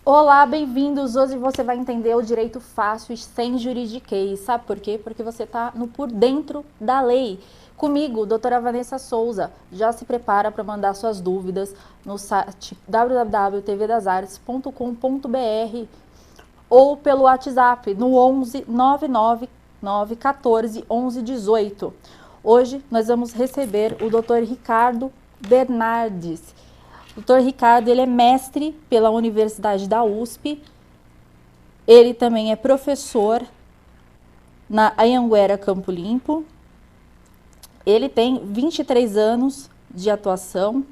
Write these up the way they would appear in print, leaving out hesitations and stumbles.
Olá, bem-vindos! Hoje você vai entender o direito fácil e sem juridiquês. Sabe por quê? Porque você está no por dentro da lei. Comigo, doutora Vanessa Souza. Já se prepara para mandar suas dúvidas no site www.tvdasartes.com.br ou pelo WhatsApp no 11 999 14 11 18. Hoje nós vamos receber o doutor Ricardo Bernardes. O doutor Ricardo, ele é mestre pela Universidade da USP, ele também é professor na Anhanguera Campo Limpo, ele tem 23 anos de atuação,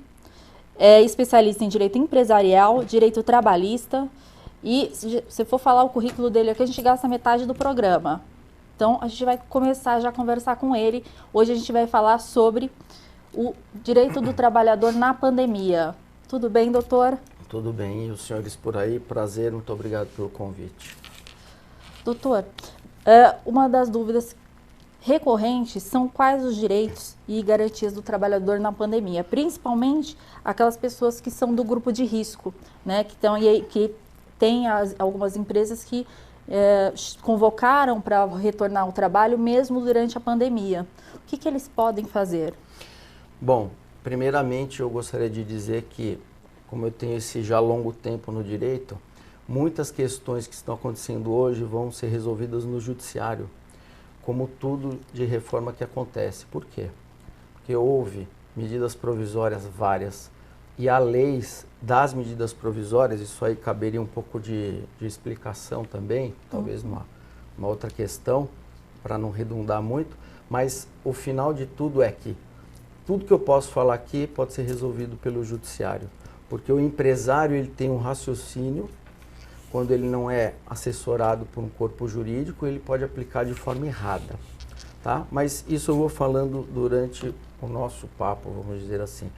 é especialista em direito empresarial, direito trabalhista, e se você for falar o currículo dele aqui, a gente gasta metade do programa. Então, a gente vai começar já a conversar com ele. Hoje a gente vai falar sobre o direito do trabalhador na pandemia. Tudo bem, doutor? Tudo bem. E os senhores por aí? Prazer, muito obrigado pelo convite. Doutor, uma das dúvidas recorrentes são quais os direitos e garantias do trabalhador na pandemia, principalmente aquelas pessoas que são do grupo de risco, né? Que tem algumas empresas que convocaram para retornar ao trabalho mesmo durante a pandemia. O que eles podem fazer? Bom, primeiramente eu gostaria de dizer que, como eu tenho esse já longo tempo no direito, muitas questões que estão acontecendo hoje vão ser resolvidas no judiciário, como tudo de reforma que acontece. Por quê? Porque houve medidas provisórias várias e há leis das medidas provisórias, isso aí caberia um pouco de explicação também, talvez uma outra questão, para não redundar muito, mas o final de tudo é que tudo que eu posso falar aqui pode ser resolvido pelo judiciário, porque o empresário ele tem um raciocínio, quando ele não é assessorado por um corpo jurídico, ele pode aplicar de forma errada, tá? Mas isso eu vou falando durante o nosso papo, vamos dizer assim.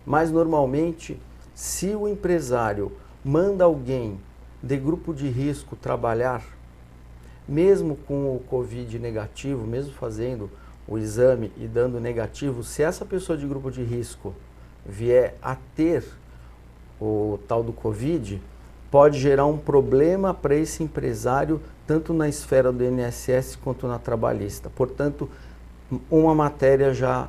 Mas normalmente, se o empresário manda alguém de grupo de risco trabalhar, mesmo com o Covid negativo, mesmo fazendo o exame e dando negativo, se essa pessoa de grupo de risco vier a ter o tal do Covid, pode gerar um problema para esse empresário, tanto na esfera do INSS quanto na trabalhista. Portanto, uma matéria já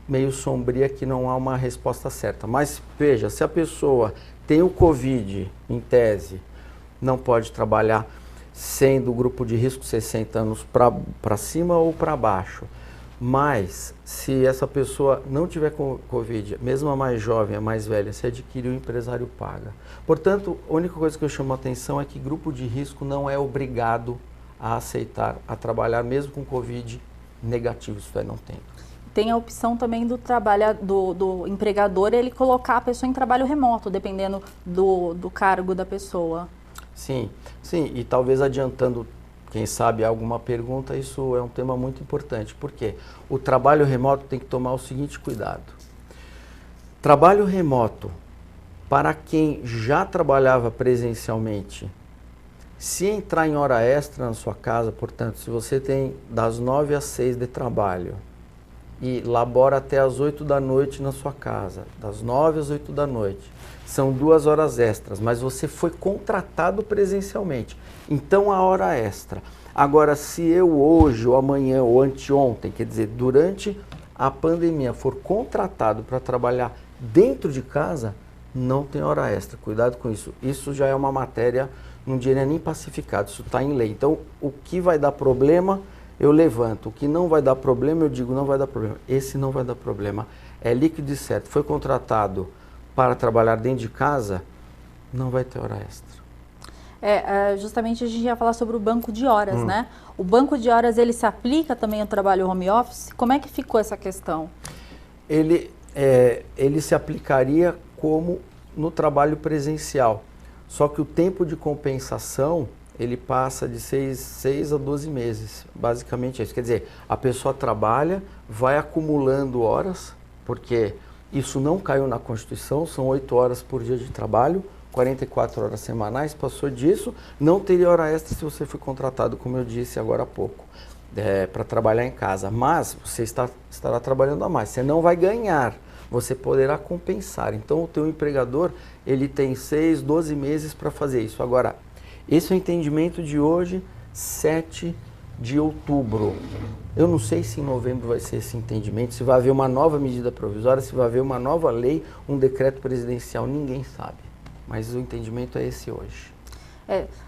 meio sombria que não há uma resposta certa. Mas veja, se a pessoa tem o Covid, em tese, não pode trabalhar sendo o grupo de risco 60 anos para cima ou para baixo. Mas, se essa pessoa não tiver Covid, mesmo a mais jovem, a mais velha, se adquirir, o empresário paga. Portanto, a única coisa que eu chamo a atenção é que grupo de risco não é obrigado a aceitar, a trabalhar mesmo com Covid negativo, isso é, não tem. Tem a opção também do empregador, ele colocar a pessoa em trabalho remoto, dependendo do cargo da pessoa. Sim, e talvez adiantando, quem sabe, alguma pergunta, isso é um tema muito importante, porque o trabalho remoto tem que tomar o seguinte cuidado. Trabalho remoto, para quem já trabalhava presencialmente, se entrar em hora extra na sua casa, portanto, se você tem das 9 às 6 de trabalho e labora até às 8 da noite na sua casa, das 9 às 8 da noite, são 2 horas extras, mas você foi contratado presencialmente. Então, a hora extra. Agora, se eu hoje, ou amanhã, ou anteontem, quer dizer, durante a pandemia, for contratado para trabalhar dentro de casa, não tem hora extra. Cuidado com isso. Isso já é uma matéria, não diria nem pacificado, isso está em lei. Então, o que vai dar problema, eu levanto. O que não vai dar problema, eu digo, não vai dar problema. Esse não vai dar problema. É líquido e certo. Foi contratado para trabalhar dentro de casa, não vai ter hora extra. Justamente a gente ia falar sobre o banco de horas, né? O banco de horas, ele se aplica também ao trabalho home office? Como é que ficou essa questão? Ele se aplicaria como no trabalho presencial, só que o tempo de compensação, ele passa de 6 a 12 meses, basicamente é isso. Quer dizer, a pessoa trabalha, vai acumulando horas, porque isso não caiu na Constituição, são 8 horas por dia de trabalho, 44 horas semanais, passou disso, não teria hora extra se você foi contratado, como eu disse agora há pouco, para trabalhar em casa. Mas você estará trabalhando a mais, você não vai ganhar, você poderá compensar. Então, o teu empregador, ele tem 6, 12 meses para fazer isso. Agora, esse é o entendimento de hoje, 7 de outubro. Eu não sei se em novembro vai ser esse entendimento, se vai haver uma nova medida provisória, se vai haver uma nova lei, um decreto presidencial, ninguém sabe. Mas o entendimento é esse hoje.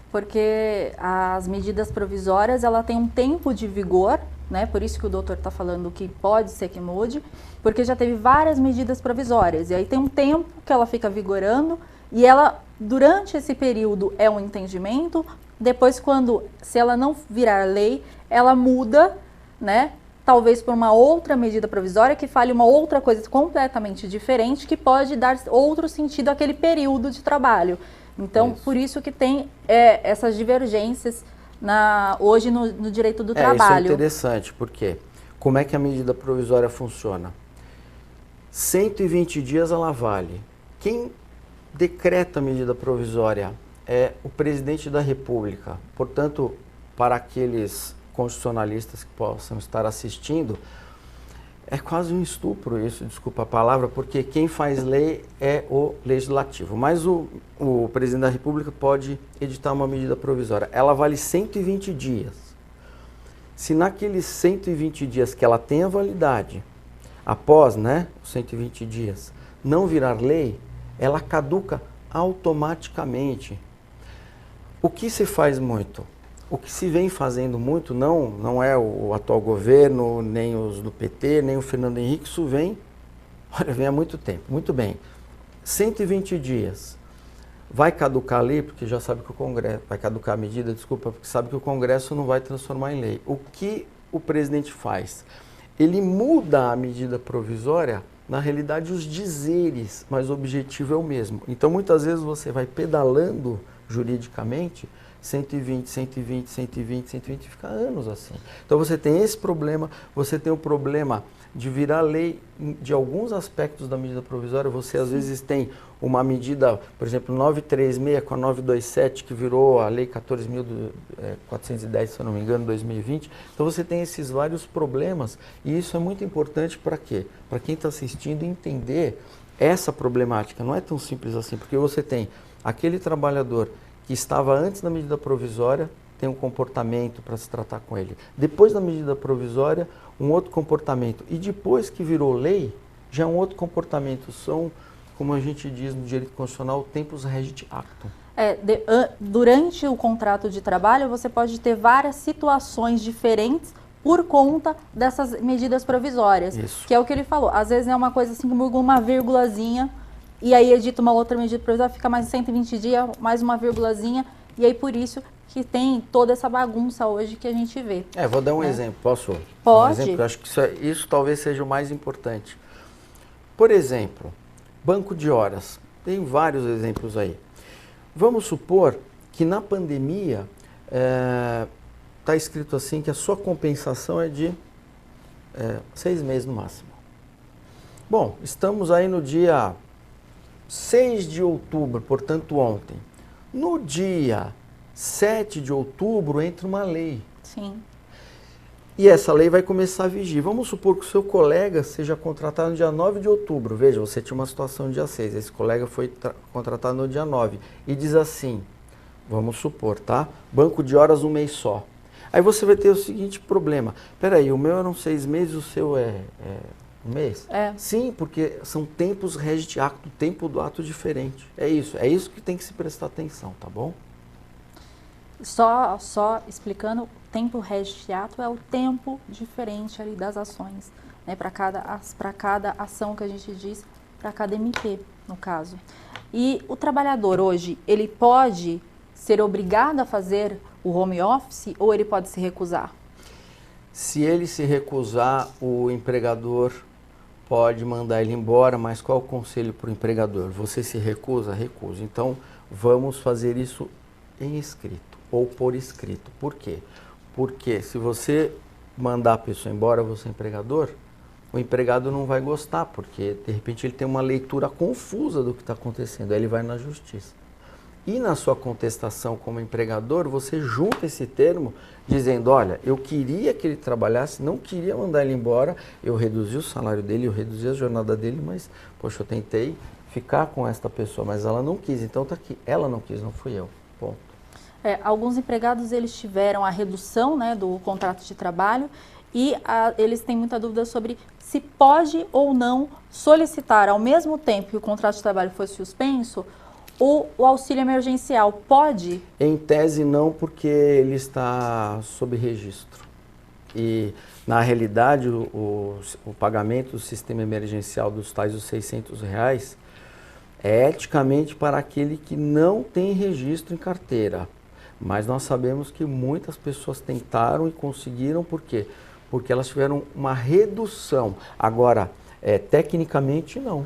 Porque as medidas provisórias, ela tem um tempo de vigor, né? Por isso que o doutor está falando que pode ser que mude, porque já teve várias medidas provisórias, e aí tem um tempo que ela fica vigorando, e ela, durante esse período, é um entendimento, depois se ela não virar lei, ela muda, né? Talvez por uma outra medida provisória que fale uma outra coisa completamente diferente, que pode dar outro sentido àquele período de trabalho. Então, por isso que tem essas divergências hoje no direito do trabalho. Isso é interessante, porque como é que a medida provisória funciona? 120 dias ela vale. Quem decreta a medida provisória é o presidente da República. Portanto, para aqueles constitucionalistas que possam estar assistindo, é quase um estupro isso, desculpa a palavra, porque quem faz lei é o legislativo. Mas o presidente da República pode editar uma medida provisória. Ela vale 120 dias. Se naqueles 120 dias que ela tem a validade, após, né, os 120 dias, não virar lei, ela caduca automaticamente. O que se faz muito? O que se vem fazendo muito não é o atual governo, nem os do PT, nem o Fernando Henrique, isso vem há muito tempo. Muito bem, 120 dias. Vai caducar a lei, porque já sabe que o Congresso, vai caducar a medida, desculpa, porque sabe que o Congresso não vai transformar em lei. O que o presidente faz? Ele muda a medida provisória, na realidade, os dizeres, mas o objetivo é o mesmo. Então, muitas vezes você vai pedalando juridicamente, 120, 120, 120, 120, fica anos assim. Então você tem esse problema, você tem o problema de virar lei de alguns aspectos da medida provisória. Você às vezes tem uma medida, por exemplo, 936 com a 927, que virou a lei 14.410, se eu não me engano, 2020. Então você tem esses vários problemas, e isso é muito importante para quê? Para quem está assistindo entender essa problemática. Não é tão simples assim, porque você tem aquele trabalhador que estava antes da medida provisória, tem um comportamento para se tratar com ele. Depois da medida provisória, um outro comportamento. E depois que virou lei, já é um outro comportamento. São, como a gente diz no direito constitucional, tempus regit actum. Durante o contrato de trabalho, você pode ter várias situações diferentes por conta dessas medidas provisórias. Isso. Que é o que ele falou. Às vezes é uma coisa assim, uma vírgulazinha, e aí edita uma outra medida provisória, fica mais 120 dias, mais uma vírgulazinha, e aí por isso que tem toda essa bagunça hoje que a gente vê. Vou dar um exemplo, posso? Pode. Um exemplo, eu acho que isso talvez seja o mais importante. Por exemplo, banco de horas. Tem vários exemplos aí. Vamos supor que na pandemia está escrito assim que a sua compensação é de 6 meses no máximo. Bom, estamos aí no dia 6 de outubro, portanto ontem. No dia 7 de outubro entra uma lei. Sim. E essa lei vai começar a vigir. Vamos supor que o seu colega seja contratado no dia 9 de outubro. Veja, você tinha uma situação no dia 6, esse colega foi contratado no dia 9. E diz assim, vamos supor, tá? Banco de horas um mês só. Aí você vai ter o seguinte problema. Peraí, o meu eram 6 meses, o seu é um mês? Sim, porque são tempos regit actum, tempo do ato diferente. É isso que tem que se prestar atenção, tá bom? Só explicando, tempo regit actum é o tempo diferente ali das ações, né? Para cada ação que a gente diz, para cada MP, no caso. E o trabalhador hoje, ele pode ser obrigado a fazer o home office ou ele pode se recusar? Se ele se recusar, o empregador pode mandar ele embora, mas qual é o conselho para o empregador? Você se recusa? Recusa. Então, vamos fazer isso em escrito ou por escrito. Por quê? Porque se você mandar a pessoa embora, você é empregador, o empregado não vai gostar, porque de repente ele tem uma leitura confusa do que está acontecendo, aí ele vai na justiça. E na sua contestação como empregador, você junta esse termo dizendo, olha, eu queria que ele trabalhasse, não queria mandar ele embora, eu reduzi o salário dele, eu reduzi a jornada dele, mas, poxa, eu tentei ficar com esta pessoa, mas ela não quis, então tá aqui, ela não quis, não fui eu, ponto. Alguns empregados, eles tiveram a redução, né, do contrato de trabalho e eles têm muita dúvida sobre se pode ou não solicitar, ao mesmo tempo que o contrato de trabalho foi suspenso, o auxílio emergencial. Pode? Em tese não, porque ele está sob registro. E, na realidade, o pagamento do sistema emergencial dos tais os R$600 é eticamente para aquele que não tem registro em carteira. Mas nós sabemos que muitas pessoas tentaram e conseguiram, por quê? Porque elas tiveram uma redução. Agora, tecnicamente, não.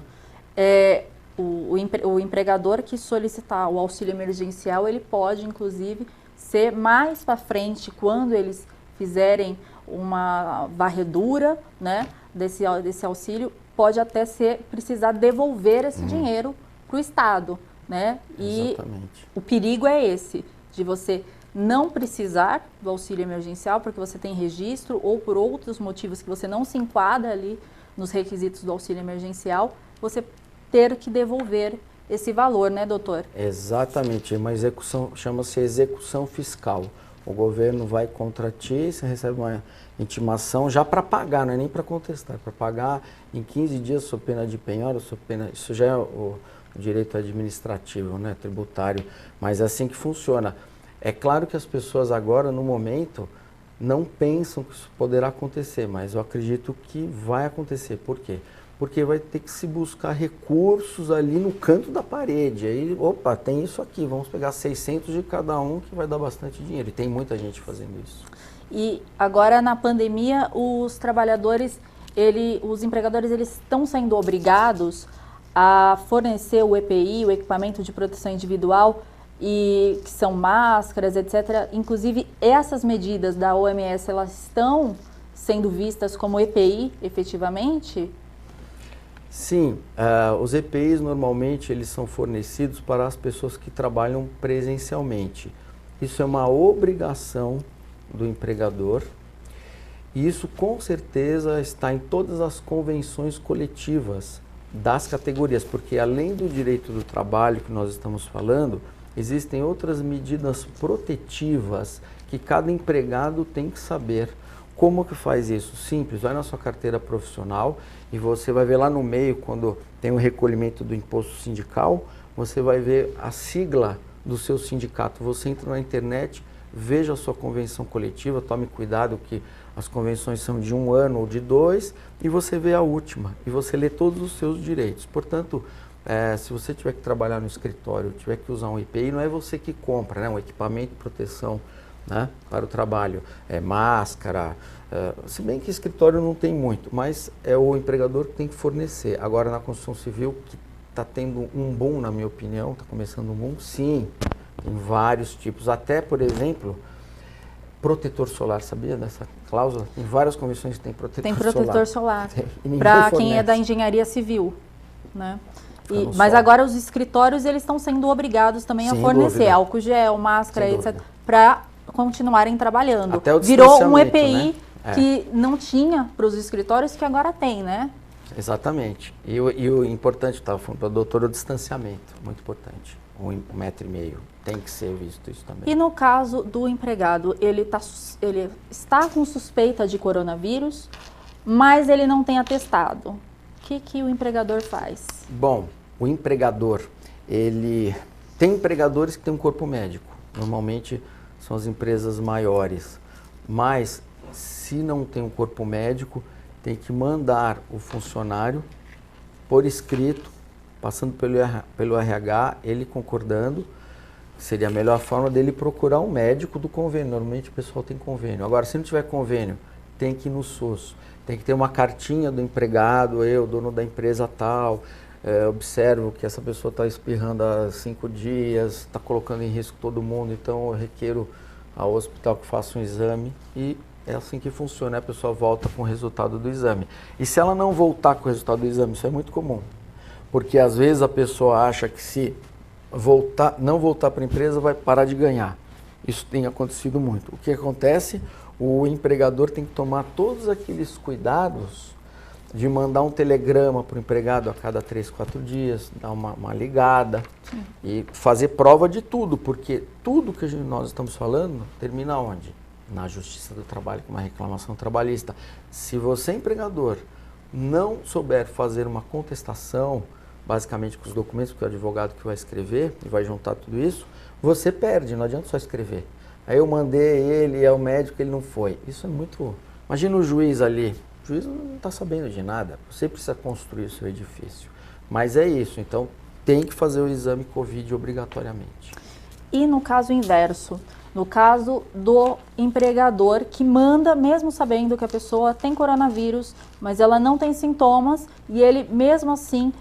O empregador que solicitar o auxílio emergencial, ele pode, inclusive, ser mais para frente, quando eles fizerem uma varredura, né, desse auxílio, pode até precisar devolver esse dinheiro para o Estado, né? E exatamente. O perigo é esse, de você não precisar do auxílio emergencial, porque você tem registro, ou por outros motivos que você não se enquadra ali nos requisitos do auxílio emergencial, você ter que devolver esse valor, né, doutor? Exatamente, uma execução, chama-se execução fiscal. O governo vai contra ti, você recebe uma intimação já para pagar, não é nem para contestar, para pagar em 15 dias sob pena de penhora, isso já é o direito administrativo, né, tributário, mas é assim que funciona. É claro que as pessoas agora, no momento, não pensam que isso poderá acontecer, mas eu acredito que vai acontecer. Por quê? Porque vai ter que se buscar recursos ali no canto da parede. Aí, opa, tem isso aqui, vamos pegar 600 de cada um, que vai dar bastante dinheiro. E tem muita gente fazendo isso. E agora, na pandemia, os trabalhadores, os empregadores, eles estão sendo obrigados a fornecer o EPI, o equipamento de proteção individual, e que são máscaras, etc. Inclusive, essas medidas da OMS, elas estão sendo vistas como EPI, efetivamente? Sim, os EPIs normalmente eles são fornecidos para as pessoas que trabalham presencialmente. Isso é uma obrigação do empregador e isso com certeza está em todas as convenções coletivas das categorias, porque além do direito do trabalho que nós estamos falando, existem outras medidas protetivas que cada empregado tem que saber. Como que faz isso? Simples, vai na sua carteira profissional e você vai ver lá no meio, quando tem o recolhimento do imposto sindical, você vai ver a sigla do seu sindicato. Você entra na internet, veja a sua convenção coletiva, tome cuidado que as convenções são de 1 ano ou de 2, e você vê a última, e você lê todos os seus direitos. Portanto, se você tiver que trabalhar no escritório, tiver que usar um EPI, não é você que compra, né, um equipamento de proteção, né, para o trabalho, máscara, se bem que escritório não tem muito, mas é o empregador que tem que fornecer. Agora na construção civil, que está tendo um boom, na minha opinião, está começando um boom, sim, tem vários tipos, até por exemplo, protetor solar, sabia dessa cláusula? Tem várias convenções que tem protetor solar. Para quem é da engenharia civil, né? Mas agora os escritórios, eles estão sendo obrigados também a fornecer álcool gel, máscara, etc., para continuarem trabalhando. Até o virou um EPI, né, que não tinha para os escritórios, que agora tem, né? Exatamente. E o importante, estava falando para o doutor, o distanciamento, muito importante. 1,5 metro. Tem que ser visto isso também. E no caso do empregado, ele está com suspeita de coronavírus, mas ele não tem atestado. O que o empregador faz? Bom, o empregador, tem empregadores que têm um corpo médico. Normalmente são as empresas maiores. Mas, se não tem um corpo médico, tem que mandar o funcionário por escrito, passando pelo RH, ele concordando, seria a melhor forma dele procurar um médico do convênio. Normalmente o pessoal tem convênio. Agora, se não tiver convênio, tem que ir no SUS. Tem que ter uma cartinha do empregado, eu, dono da empresa tal, observo que essa pessoa está espirrando há 5 dias, está colocando em risco todo mundo, então eu requeiro ao hospital que faça um exame, e é assim que funciona, a pessoa volta com o resultado do exame. E se ela não voltar com o resultado do exame, isso é muito comum, porque às vezes a pessoa acha que se não voltar para a empresa, vai parar de ganhar. Isso tem acontecido muito. O que acontece? O empregador tem que tomar todos aqueles cuidados de mandar um telegrama para o empregado a cada 3, 4 dias, dar uma ligada. Sim. E fazer prova de tudo, porque tudo que nós estamos falando termina onde? Na Justiça do Trabalho, com uma reclamação trabalhista. Se você, empregador, não souber fazer uma contestação, basicamente com os documentos, que é o advogado que vai escrever e vai juntar tudo isso, você perde, não adianta só escrever. Aí eu mandei ele, é o médico, ele não foi. Isso é muito... Imagina o juiz ali, o juiz não está sabendo de nada, você precisa construir o seu edifício. Mas é isso, então tem que fazer o exame Covid obrigatoriamente. E no caso inverso, no caso do empregador que manda, mesmo sabendo que a pessoa tem coronavírus, mas ela não tem sintomas, e ele mesmo assim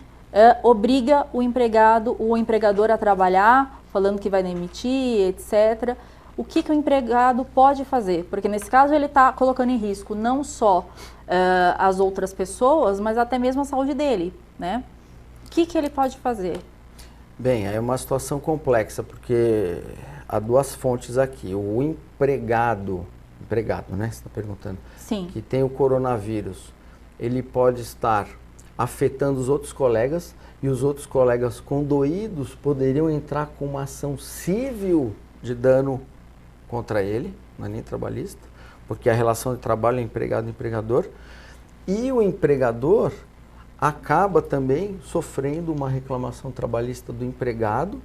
obriga o empregador a trabalhar, falando que vai demitir, etc. O que o empregado pode fazer? Porque nesse caso ele está colocando em risco não só as outras pessoas, mas até mesmo a saúde dele, né? O que ele pode fazer? Bem, é uma situação complexa, porque há duas fontes aqui. O empregado, né, você está perguntando, sim, que tem o coronavírus, ele pode estar afetando os outros colegas, e os outros colegas condoídos poderiam entrar com uma ação civil de dano contra ele, não é nem trabalhista, porque a relação de trabalho é empregado-empregador, e o empregador acaba também sofrendo uma reclamação trabalhista do empregado.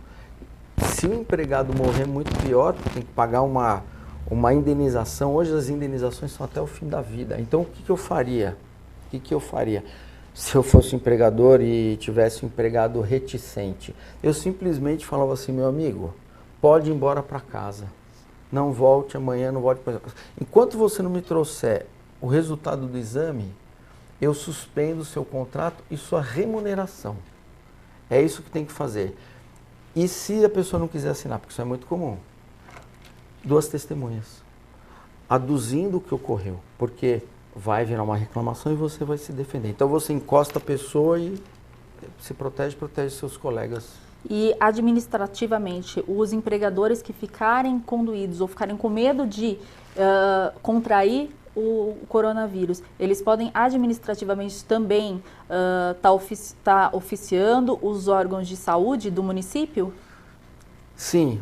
Se o empregado morrer, muito pior, tem que pagar uma indenização. Hoje as indenizações são até o fim da vida. Então o que eu faria? Se eu fosse empregador e tivesse um empregado reticente? Eu simplesmente falava assim: meu amigo, pode ir embora para casa. Não volte amanhã, não volte para casa. Enquanto você não me trouxer o resultado do exame, eu suspendo o seu contrato e sua remuneração. É isso que tem que fazer. E se a pessoa não quiser assinar, porque isso é muito comum, 2 testemunhas, aduzindo o que ocorreu, porque vai virar uma reclamação e você vai se defender. Então você encosta a pessoa e se protege seus colegas. E administrativamente, os empregadores que ficarem conduídos ou ficarem com medo de contrair o coronavírus, eles podem administrativamente também tá oficiando os órgãos de saúde do município? Sim,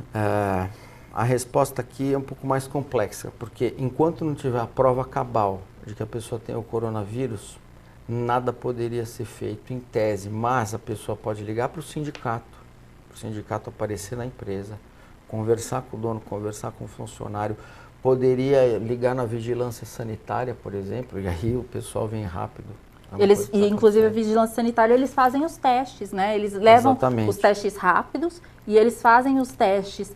a resposta aqui é um pouco mais complexa, porque enquanto não tiver a prova cabal de que a pessoa tem o coronavírus, nada poderia ser feito em tese, mas a pessoa pode ligar para o sindicato aparecer na empresa, conversar com o dono, conversar com o funcionário, poderia ligar na vigilância sanitária, por exemplo, e aí o pessoal vem rápido. Inclusive a vigilância sanitária, eles fazem os testes, né? Eles levam Exatamente. Os testes rápidos e eles fazem os testes,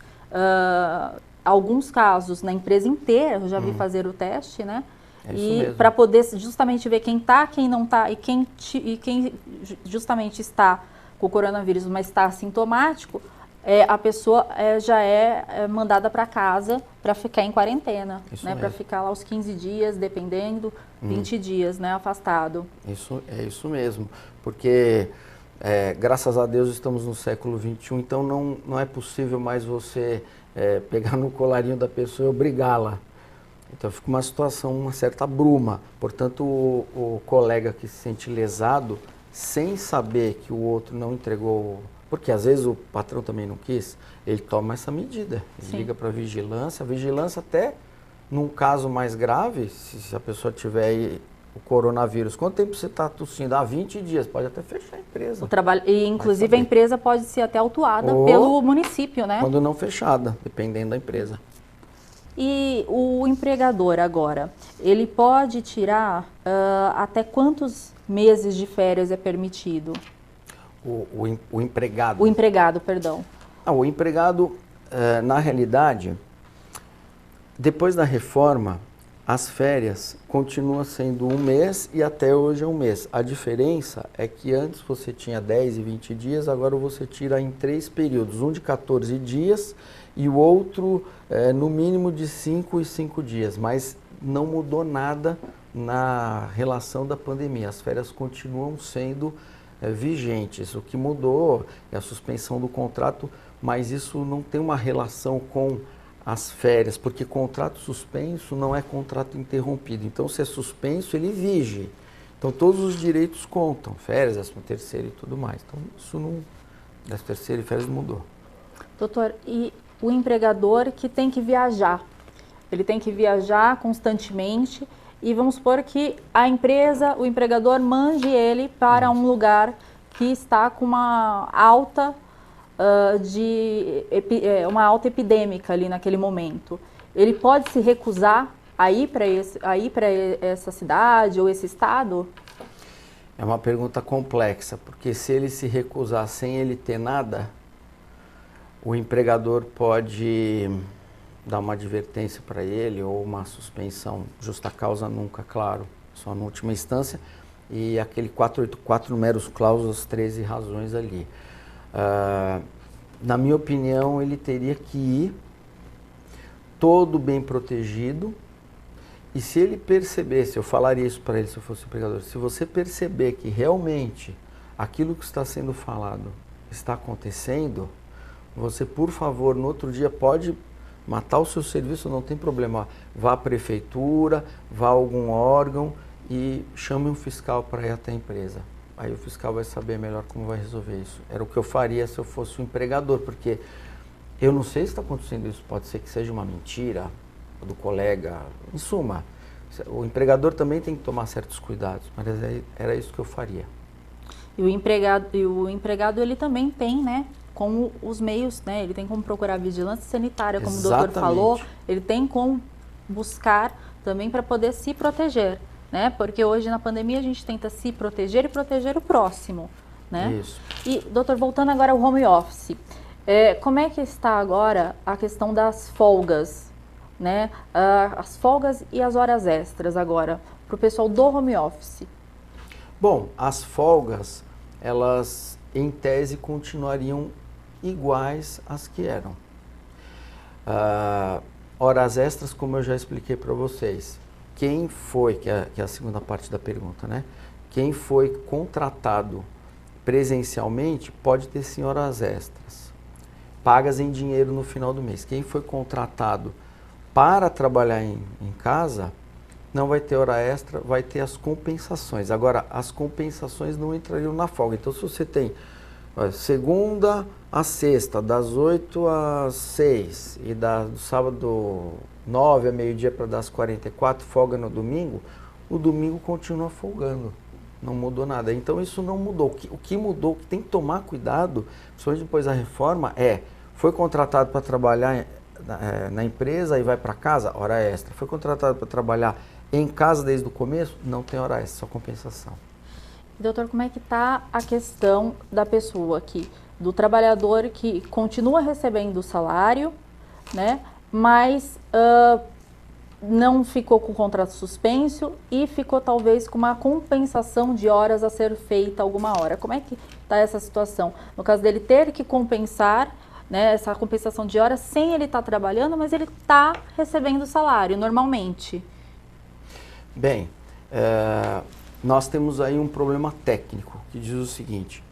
alguns casos na empresa inteira, eu já vi fazer o teste, né? É isso mesmo. Para poder justamente ver quem está, quem não está e quem justamente está com o coronavírus, mas está assintomático, a pessoa já é mandada para casa para ficar em quarentena, né? Para ficar lá os 15 dias, dependendo, 20 dias, né? Afastado. É isso mesmo, porque graças a Deus estamos no século XXI, então não é possível mais você pegar no colarinho da pessoa e obrigá-la. Então fica uma situação, uma certa bruma. Portanto, o colega que se sente lesado, sem saber que o outro não entregou, porque às vezes o patrão também não quis, ele toma essa medida. Ele liga para a vigilância até num caso mais grave, se a pessoa tiver aí o coronavírus, quanto tempo você está tossindo? 20 dias, pode até fechar a empresa. E inclusive a empresa pode ser até autuada pelo município, né? Quando não fechada, dependendo da empresa. E o empregador agora, ele pode tirar até quantos meses de férias é permitido? O empregado? O empregado, perdão. O empregado, na realidade, depois da reforma, as férias continuam sendo 1 mês e até hoje é 1 mês. A diferença é que antes você tinha 10 e 20 dias, agora você tira em 3 períodos, um de 14 dias e o outro no mínimo de 5 e 5 dias, mas não mudou nada na relação da pandemia. As férias continuam sendo vigentes. O que mudou é a suspensão do contrato mas isso não tem uma relação com as férias, porque contrato suspenso não é contrato interrompido. Então, se é suspenso, ele vige. Então, todos os direitos contam, férias, 13º e tudo mais. Então, isso não... 13º e férias mudou. Doutor, e o empregador que tem que viajar? Ele tem que viajar constantemente e vamos supor que a empresa, o empregador mande ele para um lugar que está com uma alta, uma alta epidêmica ali naquele momento. Ele pode se recusar a ir para essa cidade ou esse estado? É uma pergunta complexa, porque se ele se recusar sem ele ter nada, o empregador pode dar uma advertência para ele ou uma suspensão, justa causa nunca, claro, só na última instância, e aquele 484 numeros cláusulas, 13 razões ali. Na minha opinião, ele teria que ir todo bem protegido, e se ele percebesse, eu falaria isso para ele se eu fosse empregador, se você perceber que realmente aquilo que está sendo falado está acontecendo, você, por favor, no outro dia pode matar o seu serviço, não tem problema. Vá à prefeitura, vá a algum órgão e chame um fiscal para ir até a empresa. Aí o fiscal vai saber melhor como vai resolver isso. Era o que eu faria se eu fosse um empregador, porque eu não sei se está acontecendo isso. Pode ser que seja uma mentira do colega. Em suma, o empregador também tem que tomar certos cuidados, mas era isso que eu faria. E o empregado ele também tem, né? Como os meios, né? Ele tem como procurar vigilância sanitária, como Exatamente. O doutor falou, ele tem como buscar também para poder se proteger, né? Porque hoje na pandemia a gente tenta se proteger e proteger o próximo, né? Isso. E, doutor, voltando agora ao home office, como é que está agora a questão das folgas, né? As folgas e as horas extras agora, para o pessoal do home office? Bom, as folgas, elas em tese continuariam iguais às que eram. Horas extras, como eu já expliquei para vocês, quem foi, que é a segunda parte da pergunta, né? Quem foi contratado presencialmente pode ter sim horas extras, pagas em dinheiro no final do mês. Quem foi contratado para trabalhar em casa, não vai ter hora extra, vai ter as compensações. Agora, as compensações não entrariam na folga. Então, se você tem segunda a sexta, das 8 às 6 e do sábado 9 a meio-dia para das 44, folga no domingo, o domingo continua folgando. Não mudou nada. Então, isso não mudou. O que mudou, o que tem que tomar cuidado, principalmente depois da reforma, foi contratado para trabalhar na empresa e vai para casa, hora extra. Foi contratado para trabalhar em casa desde o começo, não tem hora extra, só compensação. Doutor, como é que está a questão da pessoa aqui, do trabalhador que continua recebendo o salário, né, mas não ficou com o contrato suspenso e ficou talvez com uma compensação de horas a ser feita alguma hora? Como é que está essa situação? No caso dele ter que compensar, né, essa compensação de horas sem ele estar trabalhando, mas ele está recebendo o salário normalmente. Bem, nós temos aí um problema técnico que diz o seguinte: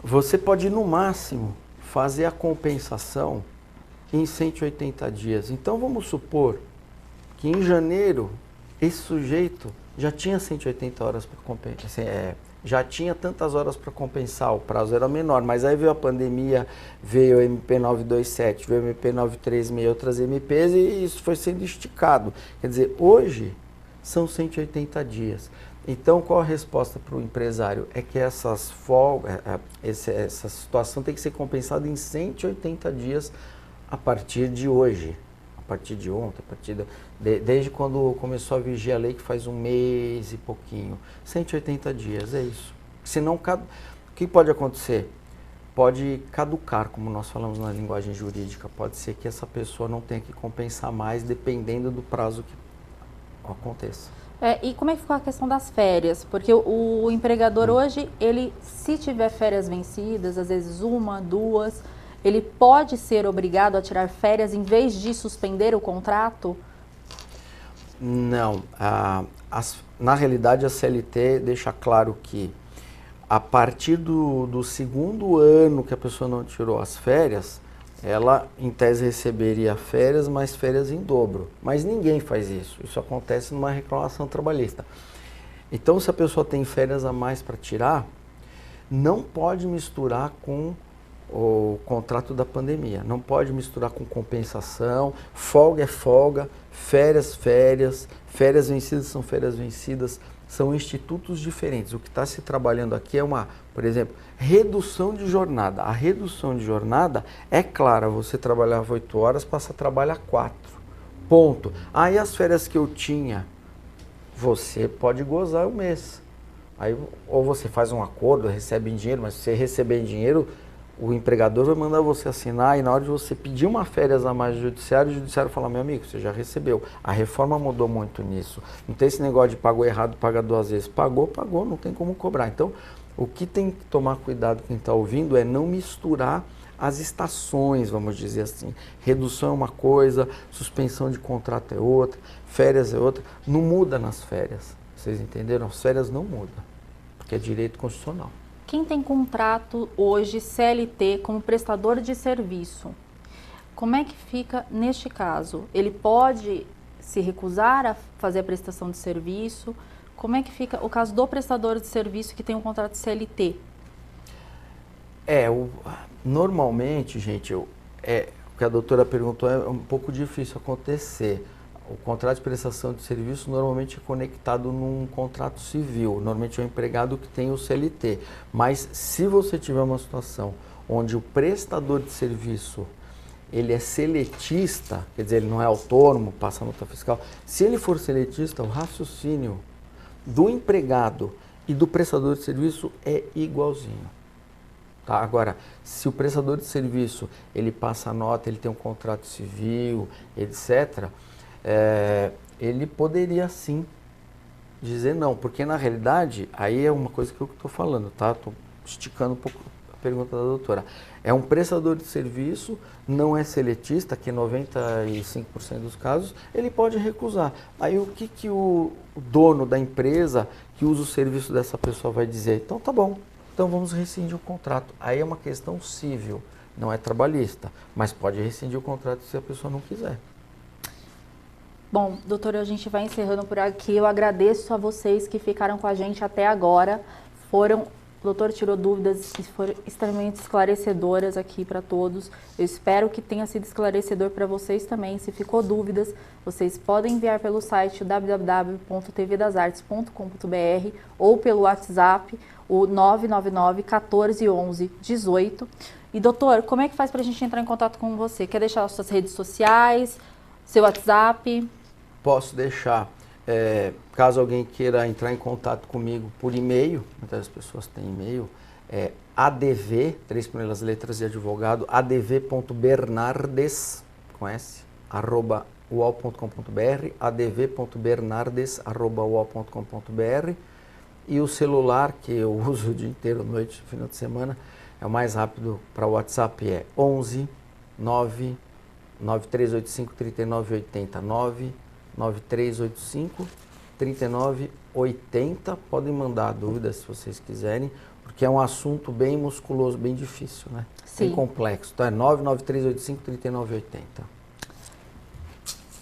você pode no máximo fazer a compensação em 180 dias. Então vamos supor que em janeiro esse sujeito já tinha 180 horas para compensar, já tinha tantas horas para compensar, o prazo era menor, mas aí veio a pandemia, veio o MP 927, veio o MP 936, outras MPs e isso foi sendo esticado. Quer dizer, hoje são 180 dias. Então, qual a resposta para o empresário? É que essas folgas, essa situação tem que ser compensada em 180 dias a partir de hoje, a partir de ontem, desde quando começou a vigir a lei, que faz um mês e pouquinho. 180 dias, é isso. Senão, o que pode acontecer? Pode caducar, como nós falamos na linguagem jurídica. Pode ser que essa pessoa não tenha que compensar mais, dependendo do prazo que aconteça. E como é que ficou a questão das férias? Porque o empregador hoje, ele, se tiver férias vencidas, às vezes 1, 2, ele pode ser obrigado a tirar férias em vez de suspender o contrato? Não. Na realidade, a CLT deixa claro que a partir do segundo ano que a pessoa não tirou as férias, ela, em tese, receberia férias, mas férias em dobro. Mas ninguém faz isso. Isso acontece numa reclamação trabalhista. Então, se a pessoa tem férias a mais para tirar, não pode misturar com o contrato da pandemia. Não pode misturar com compensação. Folga é folga, férias, férias. Férias vencidas são férias vencidas. São institutos diferentes. O que está se trabalhando aqui é por exemplo, redução de jornada. A redução de jornada é clara, você trabalhava 8 horas, passa a trabalhar 4. Ponto. Aí as férias que eu tinha, você pode gozar o mês. Aí, ou você faz um acordo, recebe em dinheiro, mas se você receber em dinheiro, o empregador vai mandar você assinar e na hora de você pedir uma férias a mais do judiciário, o judiciário fala, meu amigo, você já recebeu. A reforma mudou muito nisso. Não tem esse negócio de pagou errado, paga 2 vezes. Pagou, não tem como cobrar. Então, o que tem que tomar cuidado quem está ouvindo é não misturar as estações, vamos dizer assim. Redução é uma coisa, suspensão de contrato é outra, férias é outra. Não muda nas férias. Vocês entenderam? As férias não mudam, porque é direito constitucional. Quem tem contrato hoje CLT como prestador de serviço, como é que fica neste caso? Ele pode se recusar a fazer a prestação de serviço? Como é que fica o caso do prestador de serviço que tem um contrato CLT? Normalmente, gente, o que a doutora perguntou é um pouco difícil acontecer. O contrato de prestação de serviço normalmente é conectado num contrato civil. Normalmente é o empregado que tem o CLT. Mas se você tiver uma situação onde o prestador de serviço ele é seletista, quer dizer, ele não é autônomo, passa a nota fiscal. Se ele for seletista, o raciocínio do empregado e do prestador de serviço é igualzinho. Tá? Agora, se o prestador de serviço ele passa a nota, ele tem um contrato civil, etc., ele poderia sim dizer não, porque na realidade, aí é uma coisa que eu estou falando, tá? Estou esticando um pouco a pergunta da doutora. É um prestador de serviço, não é seletista, que 95% dos casos, ele pode recusar. Aí o que o dono da empresa que usa o serviço dessa pessoa vai dizer? Então tá bom, então vamos rescindir o contrato. Aí é uma questão civil, não é trabalhista, mas pode rescindir o contrato se a pessoa não quiser. Bom, doutora, a gente vai encerrando por aqui. Eu agradeço a vocês que ficaram com a gente até agora. O doutor tirou dúvidas que foram extremamente esclarecedoras aqui para todos. Eu espero que tenha sido esclarecedor para vocês também. Se ficou dúvidas, vocês podem enviar pelo site www.tvdasartes.com.br ou pelo WhatsApp, o 999 14 11 18. E doutor, como é que faz para a gente entrar em contato com você? Quer deixar as suas redes sociais, seu WhatsApp? Posso deixar. Caso alguém queira entrar em contato comigo por e-mail, muitas pessoas têm e-mail, adv, 3 primeiras letras de advogado, adv.bernardes, conhece? @uol.com.br, adv.bernardes@uol.com.br, e o celular que eu uso o dia inteiro, noite, final de semana, é o mais rápido para o WhatsApp, é 11 9 9385 3980, 9385 3980. Podem mandar dúvidas se vocês quiserem, porque é um assunto bem musculoso, bem difícil, né? Sim. Bem complexo. Então é 99385 3980.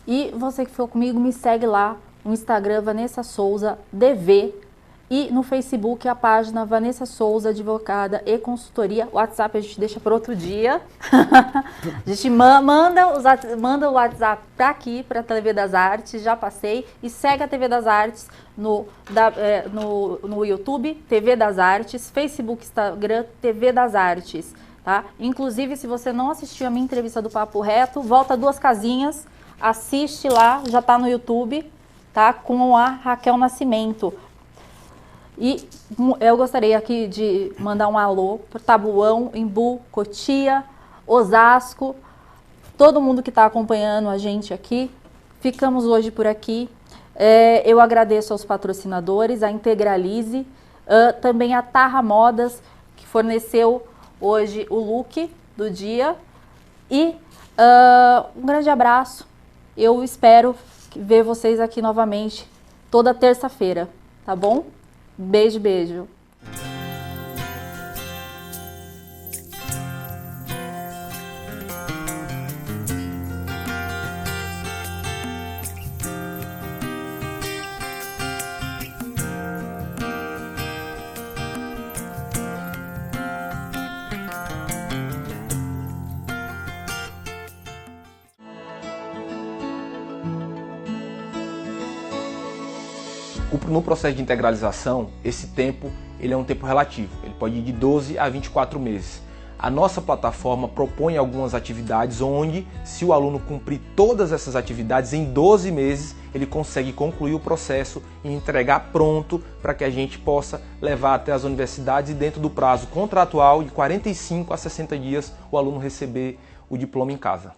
E você que ficou comigo, me segue lá no Instagram, Vanessa Souza DV, e no Facebook a página Vanessa Souza Advogada e Consultoria. O WhatsApp a gente deixa para outro dia. A gente manda o WhatsApp para aqui, para a TV das Artes, já passei. E segue a TV das Artes no YouTube, TV das Artes, Facebook, Instagram, TV das Artes. Tá? Inclusive, se você não assistiu a minha entrevista do Papo Reto, volta 2 casinhas, assiste lá, já está no YouTube, tá? Com a Raquel Nascimento. E eu gostaria aqui de mandar um alô para Tabuão, Embu, Cotia, Osasco, todo mundo que está acompanhando a gente aqui. Ficamos hoje por aqui. Eu agradeço aos patrocinadores, a Integralize, também a Tarra Modas, que forneceu hoje o look do dia. E um grande abraço. Eu espero ver vocês aqui novamente toda terça-feira, tá bom? Beijo, beijo. No processo de integralização, esse tempo ele é um tempo relativo, ele pode ir de 12 a 24 meses. A nossa plataforma propõe algumas atividades onde, se o aluno cumprir todas essas atividades em 12 meses, ele consegue concluir o processo e entregar pronto para que a gente possa levar até as universidades e dentro do prazo contratual de 45 a 60 dias o aluno receber o diploma em casa.